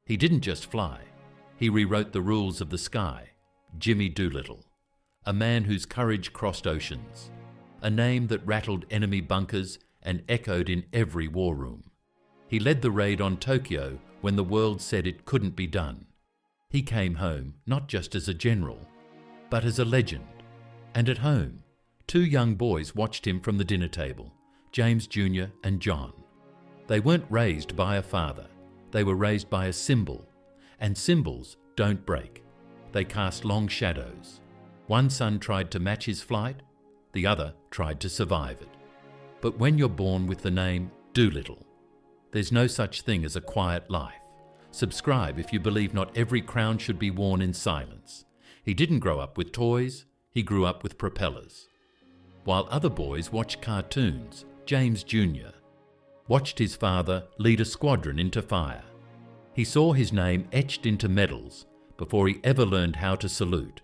He didn't just fly, he rewrote the rules of the sky. Jimmy Doolittle, a man whose courage crossed oceans, a name that rattled enemy bunkers and echoed in every war room. He led the raid on Tokyo when the world said it couldn't be done. He came home not just as a general, but as a legend. And at home, two young boys watched him from the dinner table, James Jr. and John. They weren't raised by a father, they were raised by a symbol, and symbols don't break. They cast long shadows. One son tried to match his flight, the other tried to survive it. But when you're born with the name Doolittle, there's no such thing as a quiet life. Subscribe if you believe not every crown should be worn in silence. He didn't grow up with toys, he grew up with propellers. While other boys watched cartoons, James Jr. watched his father lead a squadron into fire. He saw his name etched into medals before he ever learned how to salute,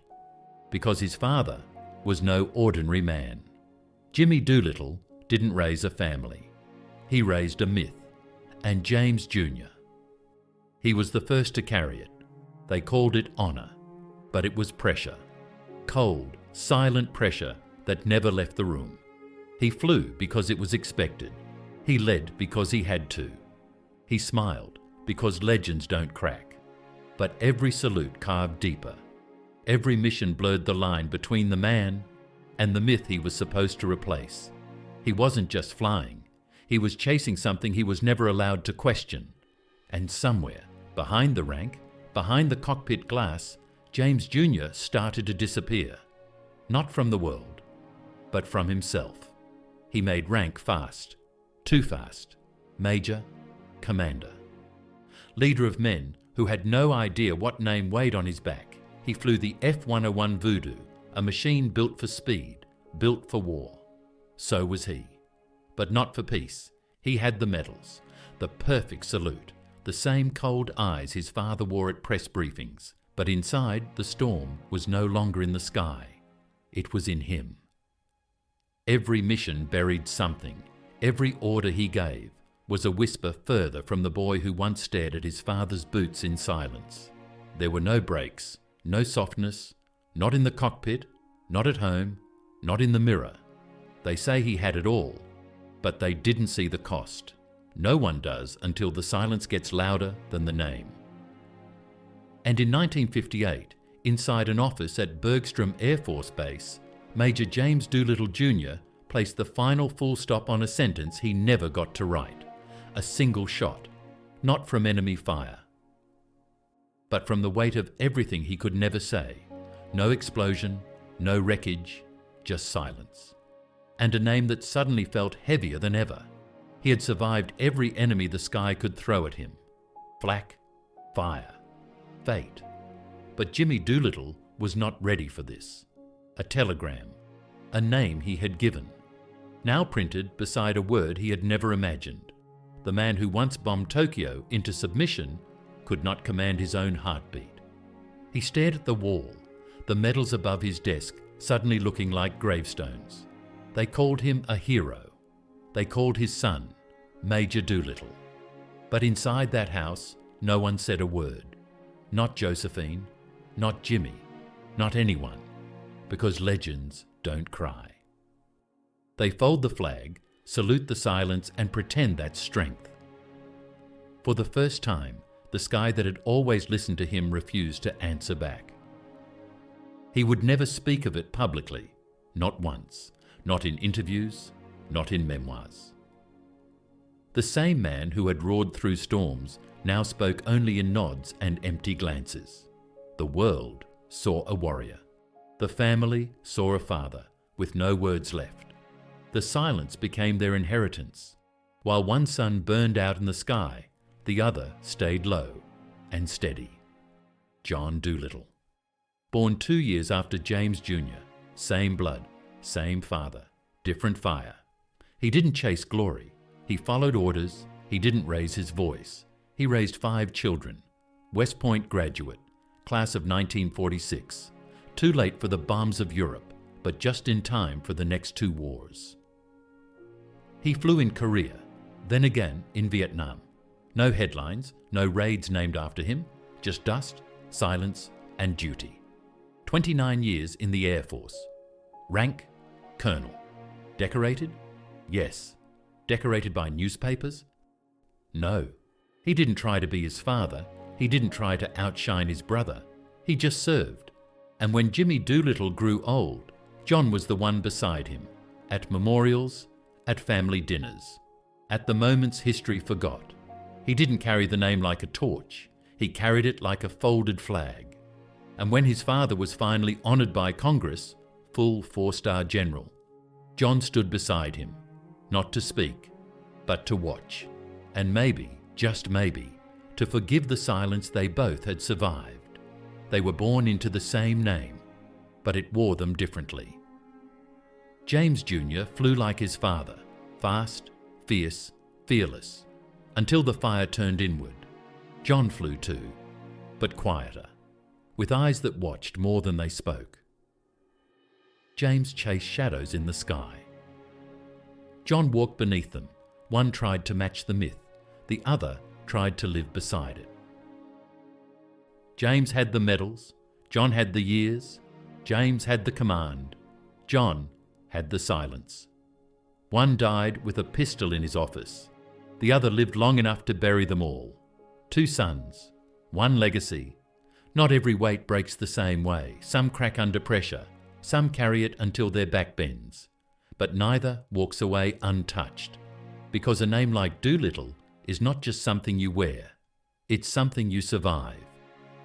because his father was no ordinary man. Jimmy Doolittle didn't raise a family. He raised a myth, and James Jr. He was the first to carry it. They called it honor, but it was pressure. Cold, silent pressure that never left the room. He flew because it was expected. He led because he had to. He smiled because legends don't crack. But every salute carved deeper. Every mission blurred the line between the man and the myth he was supposed to replace. He wasn't just flying. He was chasing something he was never allowed to question. And somewhere, behind the rank, behind the cockpit glass, James Jr. started to disappear. Not from the world, but from himself. He made rank fast. Too fast. Major, commander. Leader of men who had no idea what name weighed on his back, he flew the F-101 Voodoo, a machine built for speed, built for war. So was he. But not for peace. He had the medals, the perfect salute, the same cold eyes his father wore at press briefings. But inside, the storm was no longer in the sky. It was in him. Every mission buried something. Every order he gave was a whisper further from the boy who once stared at his father's boots in silence. There were no breaks, no softness, not in the cockpit, not at home, not in the mirror. They say he had it all, but they didn't see the cost. No one does until the silence gets louder than the name. And in 1958, inside an office at Bergstrom Air Force Base, Major James Doolittle Jr. placed the final full stop on a sentence he never got to write. A single shot, not from enemy fire, but from the weight of everything he could never say. No explosion, no wreckage, just silence. And a name that suddenly felt heavier than ever. He had survived every enemy the sky could throw at him. Flak, fire, fate. But Jimmy Doolittle was not ready for this. A telegram, a name he had given, now printed beside a word he had never imagined. The man who once bombed Tokyo into submission could not command his own heartbeat. He stared at the wall, the medals above his desk suddenly looking like gravestones. They called him a hero. They called his son Major Doolittle. But inside that house, no one said a word. Not Josephine, not Jimmy, not anyone, because legends don't cry. They fold the flag, salute the silence, and pretend that's strength. For the first time, the sky that had always listened to him refused to answer back. He would never speak of it publicly, not once, not in interviews, not in memoirs. The same man who had roared through storms now spoke only in nods and empty glances. The world saw a warrior. The family saw a father, with no words left. The silence became their inheritance. While one sun burned out in the sky, the other stayed low and steady. John Doolittle. Born 2 years after James Jr., same blood, same father, different fire. He didn't chase glory. He followed orders. He didn't raise his voice. He raised 5 children. West Point graduate, class of 1946. Too late for the bombs of Europe, but just in time for the next 2 wars. He flew in Korea, then again in Vietnam. No headlines, no raids named after him, just dust, silence, and duty. 29 years in the Air Force. Rank, Colonel. Decorated? Yes. Decorated by newspapers? No. He didn't try to be his father. He didn't try to outshine his brother. He just served. And when Jimmy Doolittle grew old, John was the one beside him, at memorials, at family dinners, at the moments history forgot. He didn't carry the name like a torch. He carried it like a folded flag. And when his father was finally honored by Congress, full 4-star general, John stood beside him, not to speak, but to watch, and maybe, just maybe, to forgive the silence they both had survived. They were born into the same name, but it wore them differently. James Jr. flew like his father, fast, fierce, fearless, until the fire turned inward. John flew too, but quieter, with eyes that watched more than they spoke. James chased shadows in the sky. John walked beneath them. One tried to match the myth, the other tried to live beside it. James had the medals, John had the years, James had the command, John had the silence. One died with a pistol in his office, the other lived long enough to bury them all. 2 sons, one legacy. Not every weight breaks the same way. Some crack under pressure, some carry it until their back bends. But neither walks away untouched, because a name like Doolittle is not just something you wear, it's something you survive.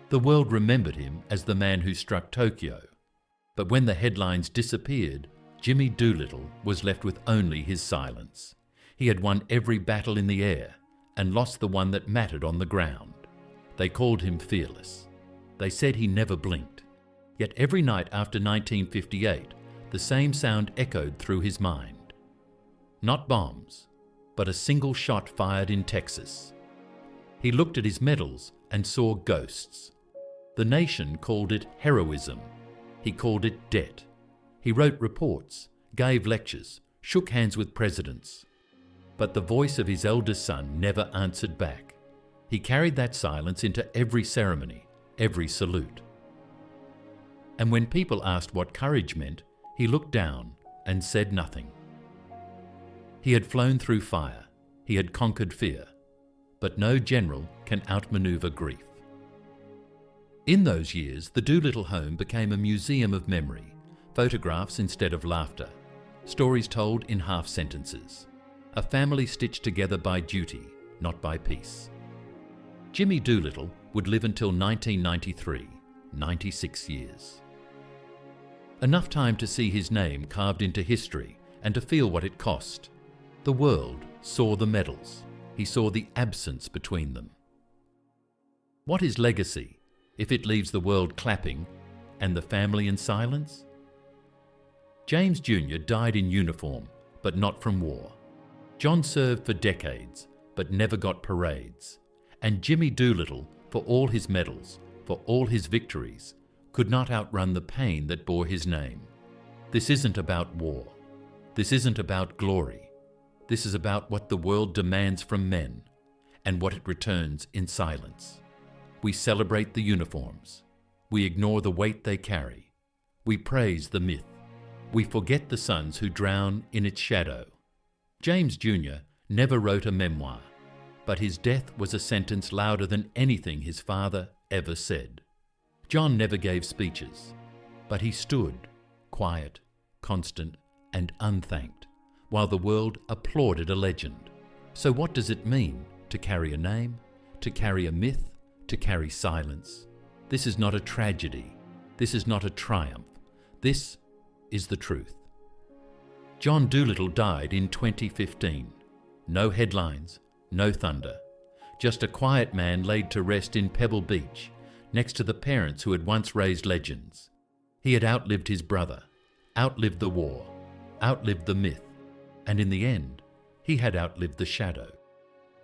The world remembered him as the man who struck Tokyo, but when the headlines disappeared, Jimmy Doolittle was left with only his silence. He had won every battle in the air and lost the one that mattered on the ground. They called him fearless. They said he never blinked. Yet every night after 1958, the same sound echoed through his mind. Not bombs, but a single shot fired in Texas. He looked at his medals and saw ghosts. The nation called it heroism. He called it debt. He wrote reports, gave lectures, shook hands with presidents. But the voice of his eldest son never answered back. He carried that silence into every ceremony, every salute. And when people asked what courage meant, he looked down and said nothing. He had flown through fire. He had conquered fear. But no general can outmaneuver grief. In those years, the Doolittle home became a museum of memory, photographs instead of laughter, stories told in half sentences, a family stitched together by duty, not by peace. Jimmy Doolittle would live until 1993, 96 years. Enough time to see his name carved into history and to feel what it cost. The world saw the medals. He saw the absence between them. What is legacy if it leaves the world clapping and the family in silence? James Jr. died in uniform, but not from war. John served for decades, but never got parades. And Jimmy Doolittle, for all his medals, for all his victories, could not outrun the pain that bore his name. This isn't about war. This isn't about glory. This is about what the world demands from men and what it returns in silence. We celebrate the uniforms. We ignore the weight they carry. We praise the myth. We forget the sons who drown in its shadow. James Jr. never wrote a memoir, but his death was a sentence louder than anything his father ever said. John never gave speeches, but he stood, quiet, constant, and unthanked, while the world applauded a legend. So what does it mean to carry a name, to carry a myth, to carry silence? This is not a tragedy. This is not a triumph. This is the truth. John Doolittle died in 2015. No headlines, no thunder. Just a quiet man laid to rest in Pebble Beach, next to the parents who had once raised legends. He had outlived his brother, outlived the war, outlived the myth, and in the end, he had outlived the shadow.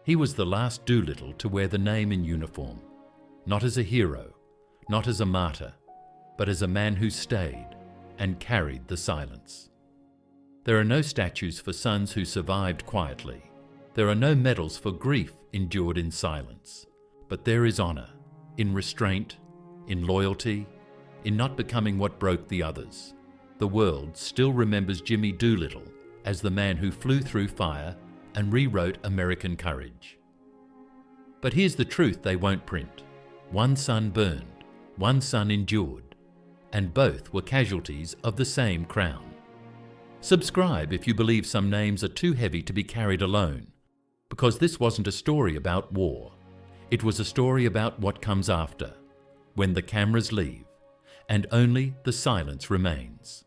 He was the last Doolittle to wear the name in uniform, not as a hero, not as a martyr, but as a man who stayed and carried the silence. There are no statues for sons who survived quietly. There are no medals for grief endured in silence. But there is honour in restraint, in loyalty, in not becoming what broke the others. The world still remembers Jimmy Doolittle as the man who flew through fire and rewrote American courage. But here's the truth they won't print. One son burned, one son endured, and both were casualties of the same crown. Subscribe if you believe some names are too heavy to be carried alone, because this wasn't a story about war. It was a story about what comes after, when the cameras leave, and only the silence remains.